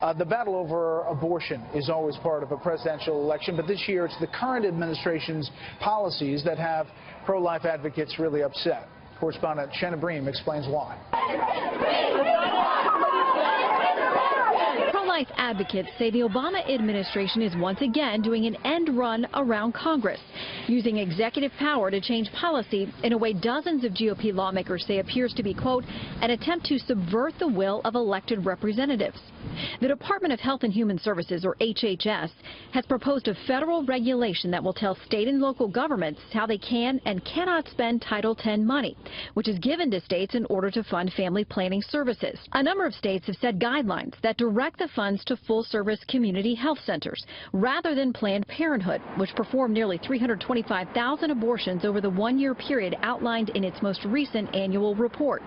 The battle over abortion is always part of a presidential election, but this year it's the current administration's policies that have pro-life advocates really upset. Correspondent Shannon Bream explains why. Pro-life advocates say the Obama administration is once again doing an end run around Congress, using executive power to change policy in a way dozens of GOP lawmakers say appears to be, quote, an attempt to subvert the will of elected representatives. The Department of Health and Human Services, or HHS, has proposed a federal regulation that will tell state and local governments how they can and cannot spend Title X money, which is given to states in order to fund family planning services. A number of states have set guidelines that direct the funds to full-service community health centers rather than Planned Parenthood, which performed nearly 325,000 abortions over the one-year period outlined in its most recent annual report.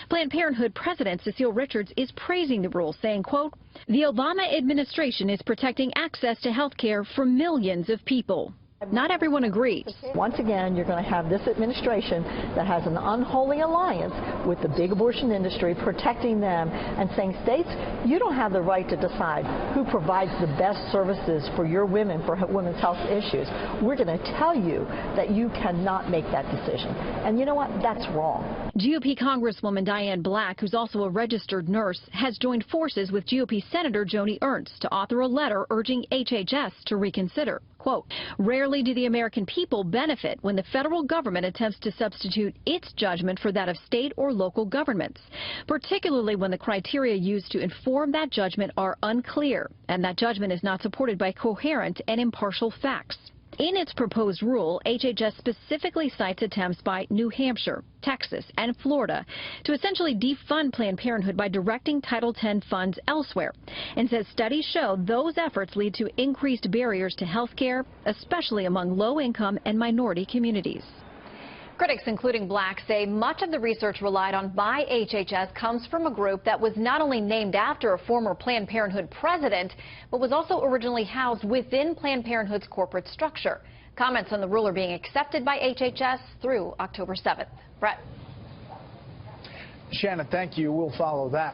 Planned Parenthood President Cecile Richards is praising the rule, saying, quote, the Obama administration is protecting access to health care for millions of people. Not everyone agrees. Once again, you're going to have this administration that has an unholy alliance with the big abortion industry, protecting them and saying, states, you don't have the right to decide who provides the best services for your women, for women's health issues. We're going to tell you that you cannot make that decision. And you know what? That's wrong. GOP Congresswoman Diane Black, who's also a registered nurse, has joined forces with GOP Senator Joni Ernst to author a letter urging HHS to reconsider. Quote, rarely do the American people benefit when the federal government attempts to substitute its judgment for that of state or local governments, particularly when the criteria used to inform that judgment are unclear and that judgment is not supported by coherent and impartial facts. In its proposed rule, HHS specifically cites attempts by New Hampshire, Texas, and Florida to essentially defund Planned Parenthood by directing Title X funds elsewhere, and says studies show those efforts lead to increased barriers to health care, especially among low-income and minority communities. Critics, including Black, say much of the research relied on by HHS comes from a group that was not only named after a former Planned Parenthood president, but was also originally housed within Planned Parenthood's corporate structure. Comments on the rule are being accepted by HHS through October 7th. Brett. Shannon, thank you. We'll follow that.